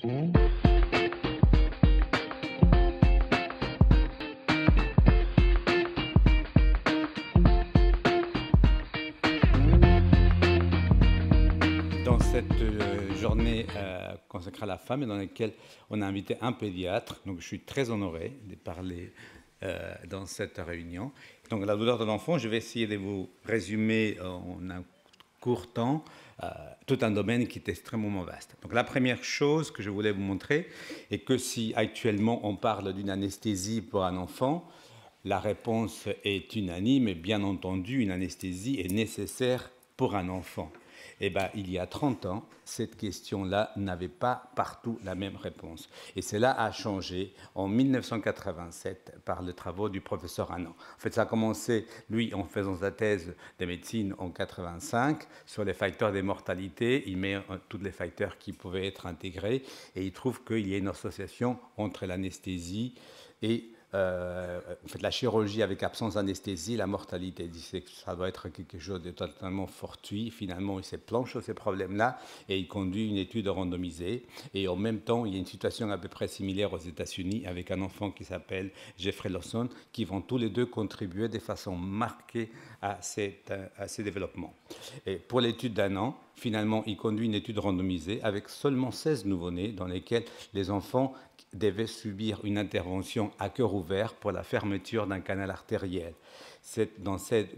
Dans cette journée consacrée à la femme et dans laquelle on a invité un pédiatre, donc je suis très honoré de parler dans cette réunion. Donc la douleur de l'enfant, je vais essayer de vous résumer en un court temps tout un domaine qui est extrêmement vaste. Donc la première chose que je voulais vous montrer est que si actuellement on parle d'une anesthésie pour un enfant, la réponse est unanime et bien entendu une anesthésie est nécessaire pour un enfant. Eh bien, il y a 30 ans, cette question-là n'avait pas partout la même réponse. Et cela a changé en 1987 par les travaux du professeur Anand. En fait, ça a commencé, lui, en faisant sa thèse de médecine en 85 sur les facteurs de mortalité. Il met tous les facteurs qui pouvaient être intégrés et il trouve qu'il y a une association entre l'anesthésie et en fait, la chirurgie avec absence d'anesthésie, la mortalité. Il dit que ça doit être quelque chose de totalement fortuit. Finalement, il se planche sur ces problèmes-là et il conduit une étude randomisée. Et en même temps, il y a une situation à peu près similaire aux États-Unis avec un enfant qui s'appelle Jeffrey Lawson, qui vont tous les deux contribuer de façon marquée à ces développements. Et pour l'étude d'un an, finalement, il conduit une étude randomisée avec seulement 16 nouveau-nés dans lesquels les enfants devaient subir une intervention à cœur ouvert pour la fermeture d'un canal artériel. Dans cette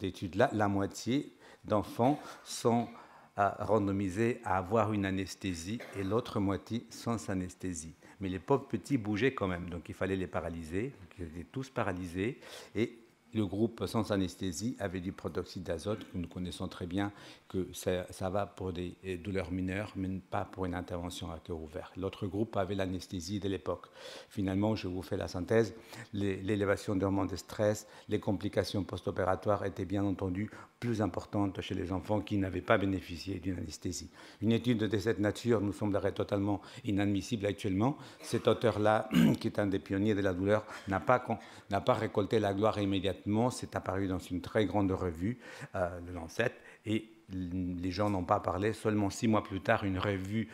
étude-là, la moitié d'enfants sont randomisés à avoir une anesthésie et l'autre moitié sans anesthésie. Mais les pauvres petits bougeaient quand même, donc il fallait les paralyser. Ils étaient tous paralysés et le groupe sans anesthésie avait du protoxyde d'azote, que nous connaissons très bien, que ça va pour des douleurs mineures, mais pas pour une intervention à cœur ouvert. L'autre groupe avait l'anesthésie de l'époque. Finalement, je vous fais la synthèse, l'élévation d'hormones de stress, les complications post-opératoires étaient bien entendu plus importantes chez les enfants qui n'avaient pas bénéficié d'une anesthésie. Une étude de cette nature nous semblerait totalement inadmissible actuellement. Cet auteur-là, qui est un des pionniers de la douleur, n'a pas récolté la gloire immédiatement. C'est apparu dans une très grande revue, le Lancet, et les gens n'ont pas parlé. Seulement 6 mois plus tard, une revue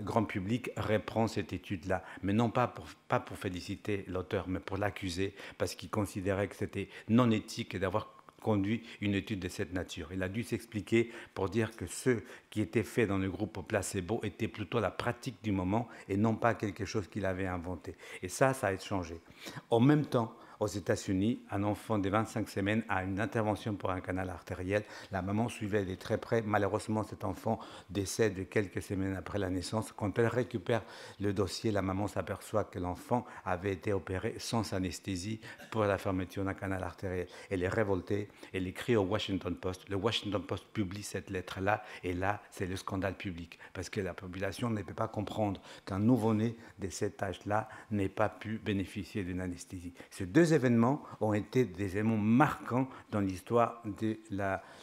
grand public reprend cette étude-là. Mais non pas pour féliciter l'auteur, mais pour l'accuser, parce qu'il considérait que c'était non éthique d'avoir conduit une étude de cette nature. Il a dû s'expliquer pour dire que ce qui était fait dans le groupe placebo était plutôt la pratique du moment et non pas quelque chose qu'il avait inventé. Et ça a changé. En même temps, aux États-Unis, un enfant de 25 semaines a une intervention pour un canal artériel. La maman suivait de très près. Malheureusement, cet enfant décède quelques semaines après la naissance. Quand elle récupère le dossier, la maman s'aperçoit que l'enfant avait été opéré sans anesthésie pour la fermeture d'un canal artériel. Elle est révoltée. Elle écrit au Washington Post. Le Washington Post publie cette lettre-là. Et là, c'est le scandale public. Parce que la population ne peut pas comprendre qu'un nouveau-né de cet âge-là n'ait pas pu bénéficier d'une anesthésie. Ces deux événements ont été des événements marquants dans l'histoire de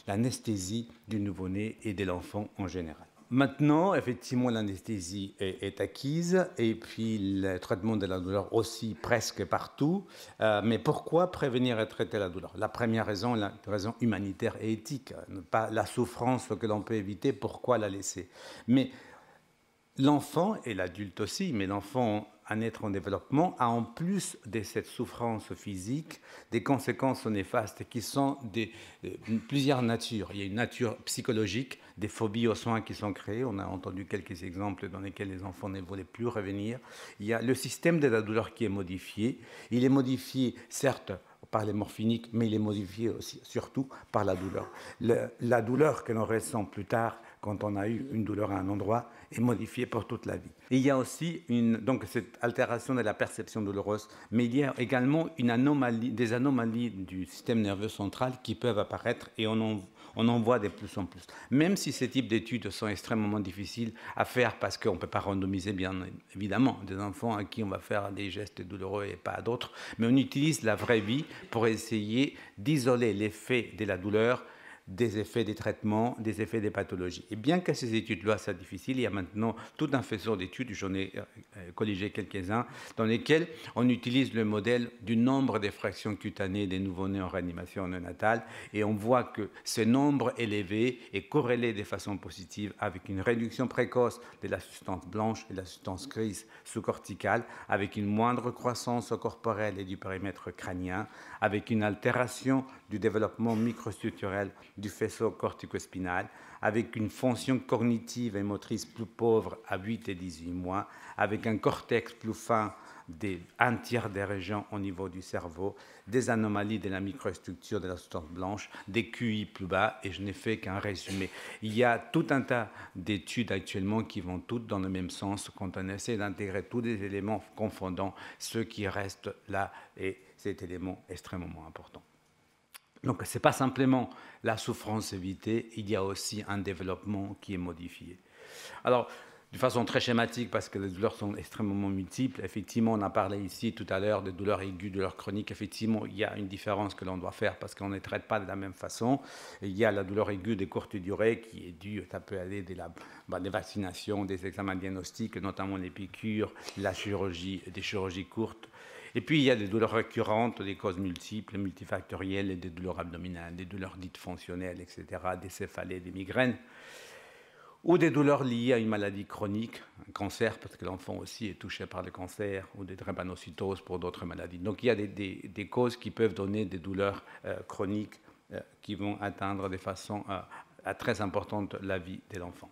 l'anesthésie du nouveau-né et de l'enfant en général. Maintenant, effectivement, l'anesthésie est acquise et puis le traitement de la douleur aussi presque partout. Mais pourquoi prévenir et traiter la douleur? La première raison, la raison humanitaire et éthique. Pas la souffrance que l'on peut éviter, pourquoi la laisser? Mais l'enfant, et l'adulte aussi, mais l'enfant, un être en développement, a en plus de cette souffrance physique des conséquences néfastes qui sont de plusieurs natures. Il y a une nature psychologique, des phobies aux soins qui sont créées. On a entendu quelques exemples dans lesquels les enfants ne voulaient plus revenir. Il y a le système de la douleur qui est modifié. Il est modifié, certes, par les morphiniques, mais il est modifié aussi, surtout par la douleur. La douleur que l'on ressent plus tard, quand on a eu une douleur à un endroit, est modifiée pour toute la vie. Et il y a aussi donc cette altération de la perception douloureuse, mais il y a également des anomalies du système nerveux central qui peuvent apparaître et on en voit de plus en plus. Même si ces types d'études sont extrêmement difficiles à faire parce qu'on ne peut pas randomiser, bien évidemment, des enfants à qui on va faire des gestes douloureux et pas à d'autres, mais on utilise la vraie vie pour essayer d'isoler l'effet de la douleur des effets des traitements, des effets des pathologies. Et bien que ces études-là soient difficiles, il y a maintenant tout un faisceau d'études, j'en ai colligé quelques-uns, dans lesquelles on utilise le modèle du nombre des fractions cutanées des nouveau-nés en réanimation néonatale, et on voit que ce nombre élevé est corrélé de façon positive avec une réduction précoce de la substance blanche et de la substance grise sous-corticale, avec une moindre croissance corporelle et du périmètre crânien, avec une altération du développement microstructurel du faisceau corticospinal, avec une fonction cognitive et motrice plus pauvre à 8 et 18 mois, avec un cortex plus fin d'un tiers des régions au niveau du cerveau, des anomalies de la microstructure de la substance blanche, des QI plus bas, et je n'ai fait qu'un résumé. Il y a tout un tas d'études actuellement qui vont toutes dans le même sens quand on essaie d'intégrer tous les éléments confondant ceux qui restent là, et cet élément extrêmement important. Donc, ce n'est pas simplement la souffrance évitée, il y a aussi un développement qui est modifié. Alors, de façon très schématique, parce que les douleurs sont extrêmement multiples, effectivement, on a parlé ici tout à l'heure des douleurs aiguës, douleurs chroniques. Effectivement, il y a une différence que l'on doit faire parce qu'on ne les traite pas de la même façon. Il y a la douleur aiguë de courte durée qui est due, ça peut aller des vaccinations, des examens diagnostiques, notamment les piqûres, la chirurgie, des chirurgies courtes. Et puis, il y a des douleurs récurrentes, des causes multiples, multifactorielles, et des douleurs abdominales, des douleurs dites fonctionnelles, etc., des céphalées, des migraines, ou des douleurs liées à une maladie chronique, un cancer, parce que l'enfant aussi est touché par le cancer, ou des drépanocytoses pour d'autres maladies. Donc, il y a des causes qui peuvent donner des douleurs chroniques qui vont atteindre de façon très importante la vie de l'enfant.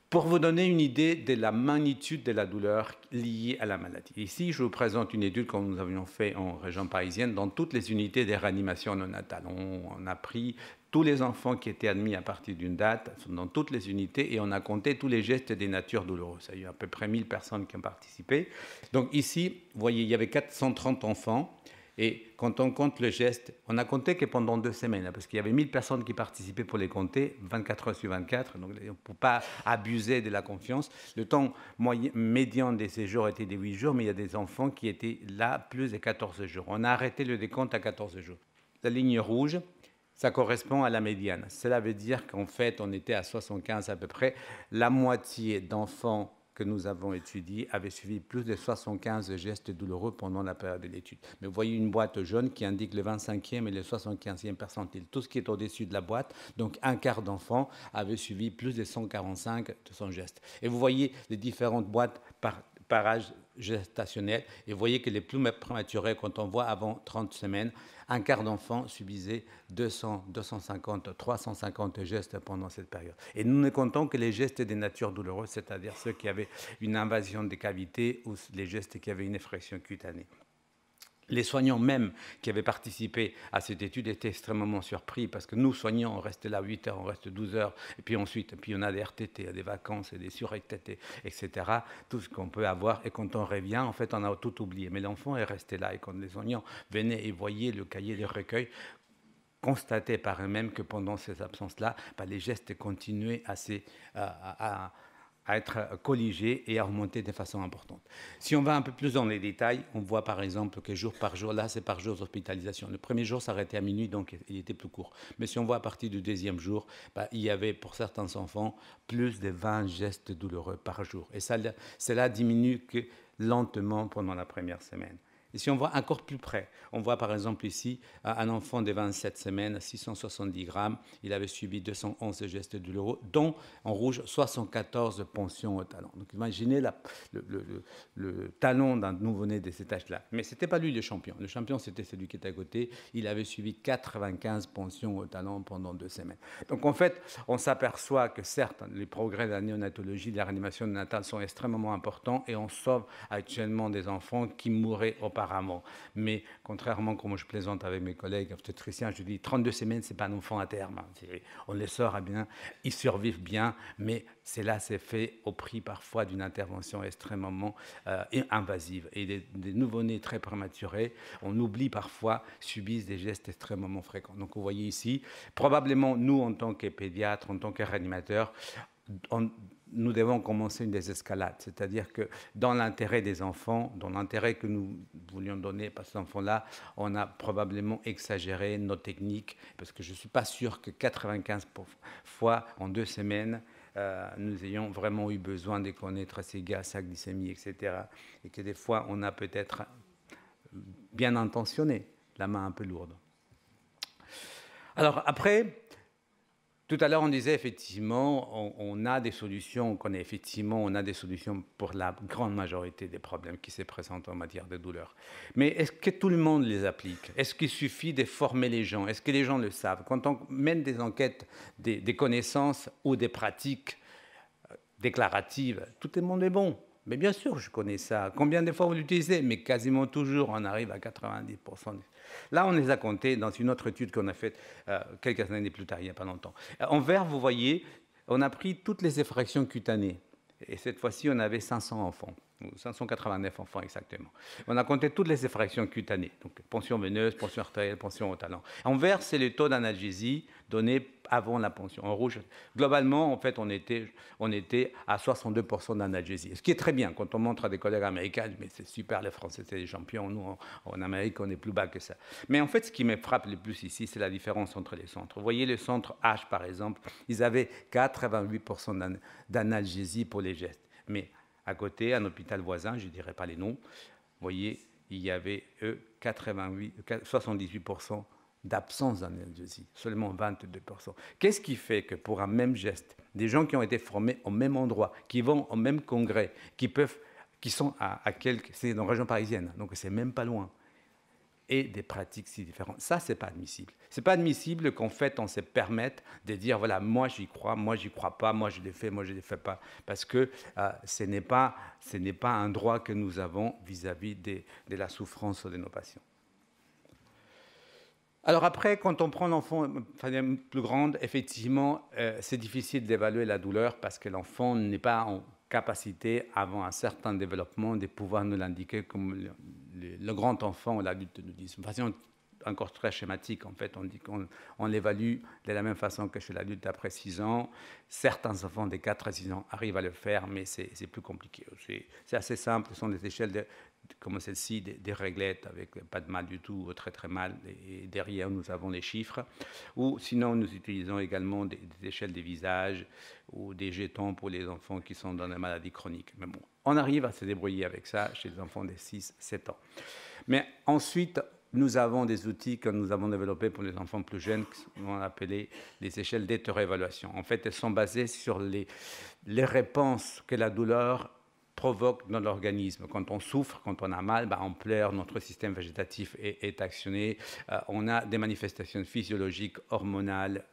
Pour vous donner une idée de la magnitude de la douleur liée à la maladie. Ici, je vous présente une étude que nous avions faite en région parisienne dans toutes les unités de réanimation néonatale. On a pris tous les enfants qui étaient admis à partir d'une date dans toutes les unités et on a compté tous les gestes des natures douloureuses. Il y a eu à peu près 1000 personnes qui ont participé. Donc ici, vous voyez, il y avait 430 enfants. Et quand on compte le geste, on a compté que pendant 2 semaines, parce qu'il y avait 1000 personnes qui participaient pour les compter, 24 heures sur 24, donc on ne peut pas abuser de la confiance. Le temps médian des séjours était de 8 jours, mais il y a des enfants qui étaient là plus de 14 jours. On a arrêté le décompte à 14 jours. La ligne rouge, ça correspond à la médiane. Cela veut dire qu'en fait, on était à 75 à peu près. La moitié d'enfants que nous avons étudié avait suivi plus de 75 gestes douloureux pendant la période de l'étude. Mais vous voyez une boîte jaune qui indique le 25e et le 75e percentile. Tout ce qui est au-dessus de la boîte, donc un quart d'enfants avait suivi plus de 145 de son geste. Et vous voyez les différentes boîtes par âge gestationnel. Et vous voyez que les plus prématurés, quand on voit avant 30 semaines, un quart d'enfants subisait 200, 250, 350 gestes pendant cette période. Et nous ne comptons que les gestes des natures douloureuses, c'est-à-dire ceux qui avaient une invasion des cavités ou les gestes qui avaient une effraction cutanée. Les soignants même qui avaient participé à cette étude étaient extrêmement surpris parce que nous, soignants, on restait là 8 heures, on reste 12 heures, et puis ensuite, on a des RTT, des vacances, des sur-RTT, etc., tout ce qu'on peut avoir. Et quand on revient, en fait, on a tout oublié. Mais l'enfant est resté là. Et quand les soignants venaient et voyaient le cahier de recueil, constataient par eux-mêmes que pendant ces absences-là, les gestes continuaient à être colligés et à remonter de façon importante. Si on va un peu plus dans les détails, on voit par exemple que jour par jour, là c'est par jour d'hospitalisation. Le premier jour s'arrêtait à minuit, donc il était plus court. Mais si on voit à partir du deuxième jour, il y avait pour certains enfants plus de 20 gestes douloureux par jour. Et cela diminue que lentement pendant la première semaine. Et si on voit encore plus près, on voit par exemple ici un enfant de 27 semaines, 670 grammes, il avait subi 211 gestes douloureux, dont en rouge 74 poncions au talon. Donc imaginez le talon d'un nouveau-né de cet âge-là. Mais ce n'était pas lui le champion. Le champion, c'était celui qui était à côté. Il avait subi 95 poncions au talon pendant 2 semaines. Donc en fait, on s'aperçoit que certes, les progrès de la néonatologie, de la réanimation néonatale sont extrêmement importants et on sauve actuellement des enfants qui mouraient auparavant. Mais contrairement, comme je plaisante avec mes collègues obstétriciens, je dis 32 semaines, ce n'est pas un enfant à terme. On les sort à bien, ils survivent bien, mais cela s'est fait au prix parfois d'une intervention extrêmement invasive. Et des nouveau-nés très prématurés, on oublie parfois, subissent des gestes extrêmement fréquents. Donc vous voyez ici, probablement nous en tant que pédiatres, en tant que réanimateurs, nous devons commencer une désescalade. C'est-à-dire que dans l'intérêt des enfants, dans l'intérêt que nous voulions donner à ces enfants-là, on a probablement exagéré nos techniques, parce que je ne suis pas sûr que 95 fois en 2 semaines, nous ayons vraiment eu besoin de connaître ces gaz, sa glycémie, etc. Et que des fois, on a peut-être bien intentionné, la main un peu lourde. Alors après, tout à l'heure, on disait effectivement, on a des solutions, on a des solutions pour la grande majorité des problèmes qui se présentent en matière de douleur. Mais est-ce que tout le monde les applique? Est-ce qu'il suffit de former les gens? Est-ce que les gens le savent? Quand on mène des enquêtes, des connaissances ou des pratiques déclaratives, tout le monde est bon. Mais bien sûr, je connais ça. Combien de fois vous l'utilisez? Mais quasiment toujours, on arrive à 90%. Là, on les a comptés dans une autre étude qu'on a faite quelques années plus tard, il n'y a pas longtemps. En vert, vous voyez, on a pris toutes les effractions cutanées. Et cette fois-ci, on avait 500 enfants, 589 enfants exactement. On a compté toutes les effractions cutanées, donc ponction veineuse, ponction artérielle, ponction au talon. En vert, c'est le taux d'analgésie donné avant la ponction. En rouge, globalement, en fait, on était à 62% d'analgésie, ce qui est très bien. Quand on montre à des collègues américains, mais c'est super, les Français, c'est des champions. Nous, en Amérique, on est plus bas que ça. Mais en fait, ce qui me frappe le plus ici, c'est la différence entre les centres. Vous voyez, le centre H, par exemple, ils avaient 88% d'analgésie pour les gestes. Mais à côté, un hôpital voisin, je ne dirai pas les noms, vous voyez, il y avait, eux, 78% d'absence d'analgésie, seulement 22%. Qu'est-ce qui fait que pour un même geste, des gens qui ont été formés au même endroit, qui vont au même congrès, qui sont à quelques... C'est dans la région parisienne, donc c'est même pas loin, et des pratiques si différentes. Ça, c'est pas admissible. C'est pas admissible qu'en fait, on se permette de dire, voilà, moi j'y crois pas, moi je l'ai fait, moi je ne le fais pas, parce que ce n'est pas un droit que nous avons vis-à-vis de la souffrance de nos patients. Alors après, quand on prend l'enfant plus grande, effectivement, c'est difficile d'évaluer la douleur parce que l'enfant n'est pas en capacité, avant un certain développement, de pouvoir nous l'indiquer comme le grand enfant ou l'adulte nous dit. De façon encore très schématique, en fait, on dit qu'on l'évalue de la même façon que chez l'adulte après 6 ans. Certains enfants de 4 à 6 ans arrivent à le faire, mais c'est plus compliqué. C'est assez simple, ce sont des échelles comme celle-ci, des réglettes avec pas de mal du tout, très très mal, et derrière nous avons les chiffres. Ou sinon nous utilisons également des échelles des visages ou des jetons pour les enfants qui sont dans des maladies chroniques. Mais bon, on arrive à se débrouiller avec ça chez les enfants de 6-7 ans. Mais ensuite, nous avons des outils que nous avons développés pour les enfants plus jeunes, qu'on a appelé les échelles d'autorévaluation. En fait, elles sont basées sur les réponses que la douleur provoque dans l'organisme. Quand on souffre, quand on a mal, on pleure, notre système végétatif est actionné, on a des manifestations physiologiques, hormonales,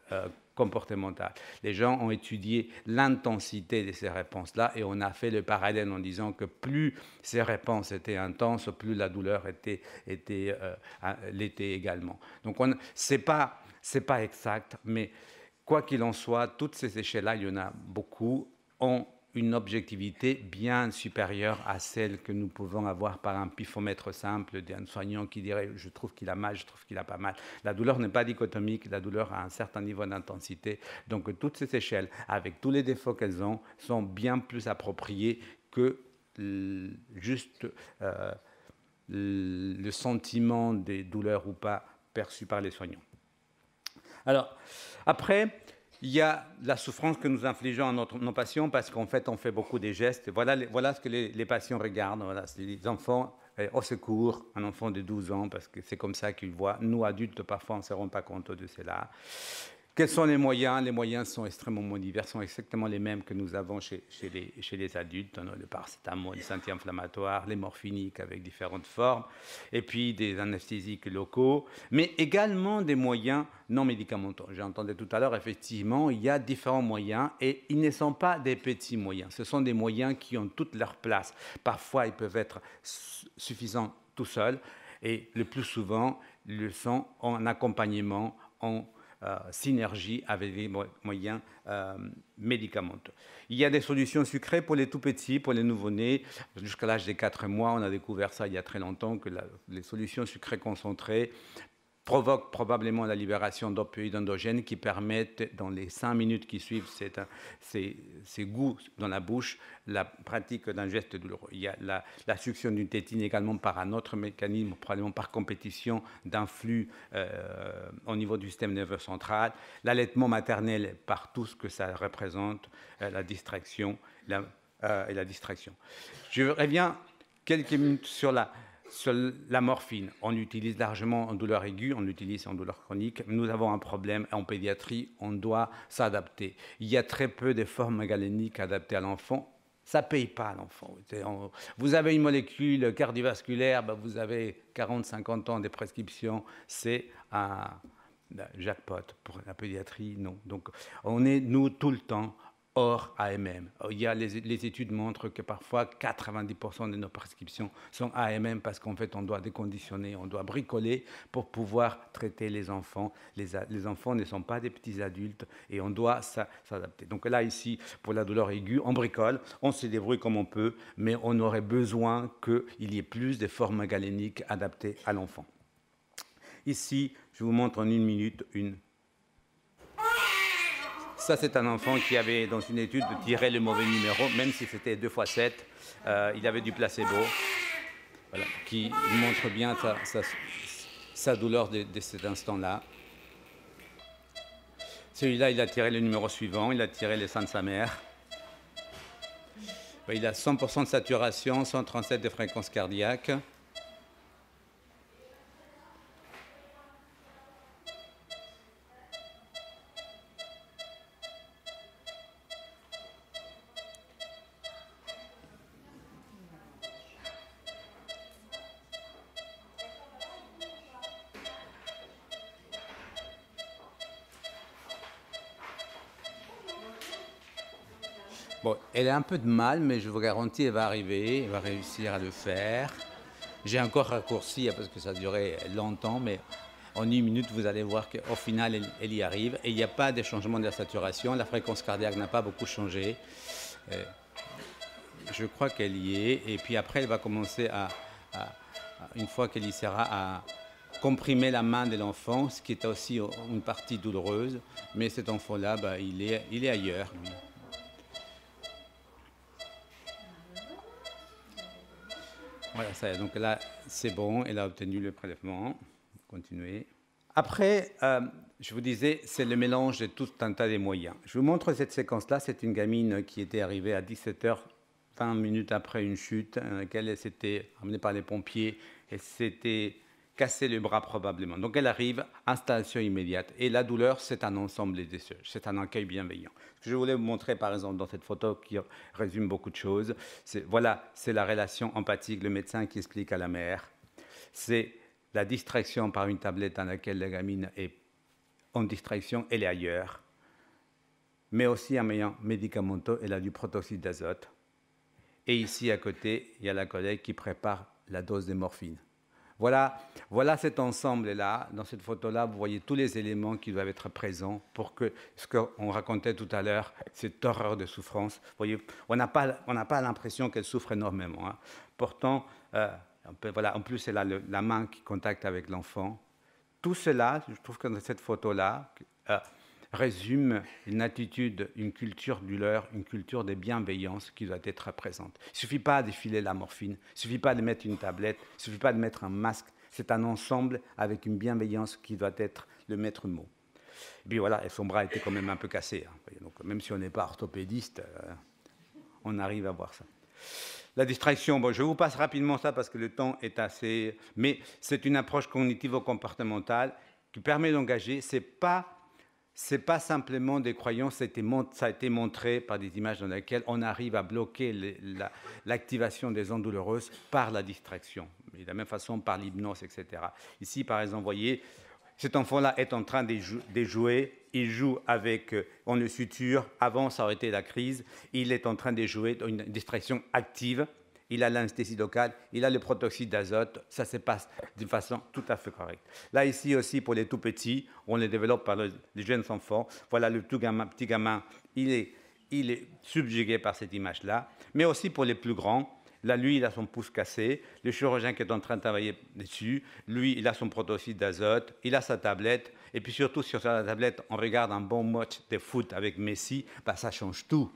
comportementales. Les gens ont étudié l'intensité de ces réponses-là et on a fait le parallèle en disant que plus ces réponses étaient intenses, plus la douleur l'était également. Donc, c'est pas exact, mais quoi qu'il en soit, toutes ces échelles-là, il y en a beaucoup, ont une objectivité bien supérieure à celle que nous pouvons avoir par un pifomètre simple d'un soignant qui dirait « je trouve qu'il a mal, je trouve qu'il a pas mal ». La douleur n'est pas dichotomique, la douleur a un certain niveau d'intensité. Donc toutes ces échelles, avec tous les défauts qu'elles ont, sont bien plus appropriées que juste le sentiment des douleurs ou pas perçu par les soignants. Alors, après, il y a la souffrance que nous infligeons à nos patients parce qu'en fait, on fait beaucoup de gestes. Voilà ce que les patients regardent. Voilà, c'est les enfants au secours, un enfant de 12 ans, parce que c'est comme ça qu'ils voient. Nous, adultes, parfois, on ne se rend pas compte de cela. Quels sont les moyens? Les moyens sont extrêmement divers, sont exactement les mêmes que nous avons chez les adultes. On a le paracétamol, les anti-inflammatoires, les morphiniques avec différentes formes, et puis des anesthésiques locaux, mais également des moyens non médicamenteux. J'ai entendu tout à l'heure, effectivement, il y a différents moyens, et ils ne sont pas des petits moyens. Ce sont des moyens qui ont toute leur place. Parfois, ils peuvent être suffisants tout seuls, et le plus souvent, ils le sont en accompagnement, en synergie avec les moyens médicamenteux. Il y a des solutions sucrées pour les tout-petits, pour les nouveau-nés. Jusqu'à l'âge de 4 mois, on a découvert ça il y a très longtemps, que les solutions sucrées concentrées provoque probablement la libération d'opioïdes endogènes qui permettent, dans les 5 minutes qui suivent ces goûts dans la bouche, la pratique d'un geste douloureux. Il y a la succion d'une tétine également par un autre mécanisme, probablement par compétition d'un flux au niveau du système nerveux central, l'allaitement maternel par tout ce que ça représente, la distraction et la distraction. Je reviens quelques minutes sur la morphine. On l'utilise largement en douleur aiguë, on l'utilise en douleur chronique. Nous avons un problème en pédiatrie, on doit s'adapter. Il y a très peu de formes galéniques adaptées à l'enfant. Ça ne paye pas à l'enfant. Vous avez une molécule cardiovasculaire, ben vous avez 40-50 ans de prescription, c'est un jackpot. Pour la pédiatrie, non. Donc on est, nous, tout le temps, hors AMM. Il y a les études montrent que parfois 90% de nos prescriptions sont AMM parce qu'en fait on doit déconditionner, on doit bricoler pour pouvoir traiter les enfants. Les enfants ne sont pas des petits adultes et on doit s'adapter. Donc là ici pour la douleur aiguë, on bricole, on se débrouille comme on peut, mais on aurait besoin qu'il y ait plus de formes galéniques adaptées à l'enfant. Ici, je vous montre en une minute une. Ça, c'est un enfant qui avait, dans une étude, tiré le mauvais numéro, même si c'était 2 x 7. Il avait du placebo, voilà, qui montre bien sa douleur de cet instant-là. Celui-là, il a tiré le numéro suivant, il a tiré le sein de sa mère. Il a 100% de saturation, 137 de fréquence cardiaque. Bon, elle a un peu de mal, mais je vous garantis, elle va arriver, elle va réussir à le faire. J'ai encore raccourci parce que ça durait longtemps, mais en 1 minute, vous allez voir qu'au final, elle y arrive. Et il n'y a pas de changement de la saturation. La fréquence cardiaque n'a pas beaucoup changé. Je crois qu'elle y est. Et puis après, elle va commencer une fois qu'elle y sera, à comprimer la main de l'enfant, ce qui est aussi une partie douloureuse. Mais cet enfant-là, bah, il est ailleurs. Lui. Voilà, ça y est. Donc là, c'est bon, elle a obtenu le prélèvement. Continuez. Après, je vous disais, c'est le mélange de tout un tas de moyens. Je vous montre cette séquence-là. C'est une gamine qui était arrivée à 17h, 20 minutes après une chute, dans laquelle elle s'était amenée par les pompiers. Elle s'était cassé le bras probablement. Donc elle arrive, installation immédiate. Et la douleur, c'est un ensemble des choses. C'est un accueil bienveillant. Ce que je voulais vous montrer, par exemple, dans cette photo qui résume beaucoup de choses, voilà, c'est la relation empathique, le médecin qui explique à la mère. C'est la distraction par une tablette dans laquelle la gamine est en distraction, elle est ailleurs. Mais aussi un moyen médicamenteux, elle a du protoxyde d'azote. Et ici, à côté, il y a la collègue qui prépare la dose de morphine. Voilà cet ensemble-là. Dans cette photo-là, vous voyez tous les éléments qui doivent être présents pour que ce qu'on racontait tout à l'heure, cette horreur de souffrance. Vous voyez, on n'a pas l'impression qu'elle souffre énormément. Hein. Pourtant, voilà, en plus, elle a la main qui contacte avec l'enfant. Tout cela, je trouve que dans cette photo-là, résume une attitude, une culture douleur, une culture de bienveillance qui doit être présente. Il ne suffit pas de filer la morphine, il ne suffit pas de mettre une tablette, il ne suffit pas de mettre un masque. C'est un ensemble avec une bienveillance qui doit être le maître mot. Et puis voilà, et son bras était quand même un peu cassé. Hein. Donc même si on n'est pas orthopédiste, on arrive à voir ça. La distraction, bon, je vous passe rapidement ça parce que le temps est assez... Mais c'est une approche cognitivo-comportementale qui permet d'engager. Ce n'est pas simplement des croyances, ça a été montré par des images dans lesquelles on arrive à bloquer l'activation des ondes douloureuses par la distraction. Et de la même façon par l'hypnose, etc. Ici, par exemple, vous voyez, cet enfant-là est en train de jouer. Il joue avec, on le suture, avant ça aurait été la crise. Il est en train de jouer dans une distraction active. Il a l'anesthésie locale, il a le protoxyde d'azote, ça se passe d'une façon tout à fait correcte. Là, ici aussi, pour les tout petits, on les développe par les jeunes enfants. Voilà, le petit gamin, il est subjugué par cette image-là. Mais aussi pour les plus grands, Là, lui, il a son pouce cassé, le chirurgien qui est en train de travailler dessus, lui, il a son protoxyde d'azote, il a sa tablette, et puis surtout, sur sa tablette, on regarde un bon match de foot avec Messi, bah, ça change tout.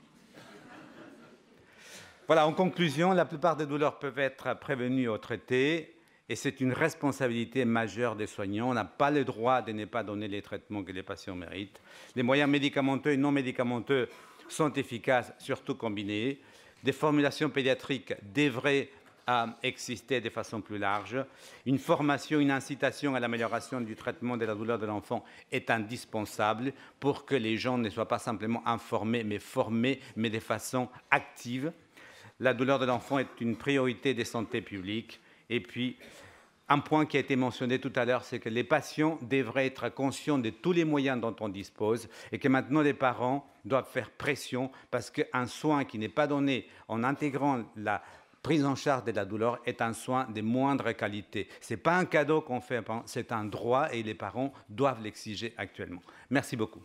Voilà, en conclusion, la plupart des douleurs peuvent être prévenues ou traitées, et c'est une responsabilité majeure des soignants. On n'a pas le droit de ne pas donner les traitements que les patients méritent. Les moyens médicamenteux et non médicamenteux sont efficaces, surtout combinés. Des formulations pédiatriques devraient exister de façon plus large. Une formation, une incitation à l'amélioration du traitement de la douleur de l'enfant est indispensable pour que les gens ne soient pas simplement informés, mais formés, mais de façon active. La douleur de l'enfant est une priorité de santé publique. Et puis, un point qui a été mentionné tout à l'heure, c'est que les patients devraient être conscients de tous les moyens dont on dispose et que maintenant les parents doivent faire pression parce qu'un soin qui n'est pas donné en intégrant la prise en charge de la douleur est un soin de moindre qualité. Ce n'est pas un cadeau qu'on fait, c'est un droit et les parents doivent l'exiger actuellement. Merci beaucoup.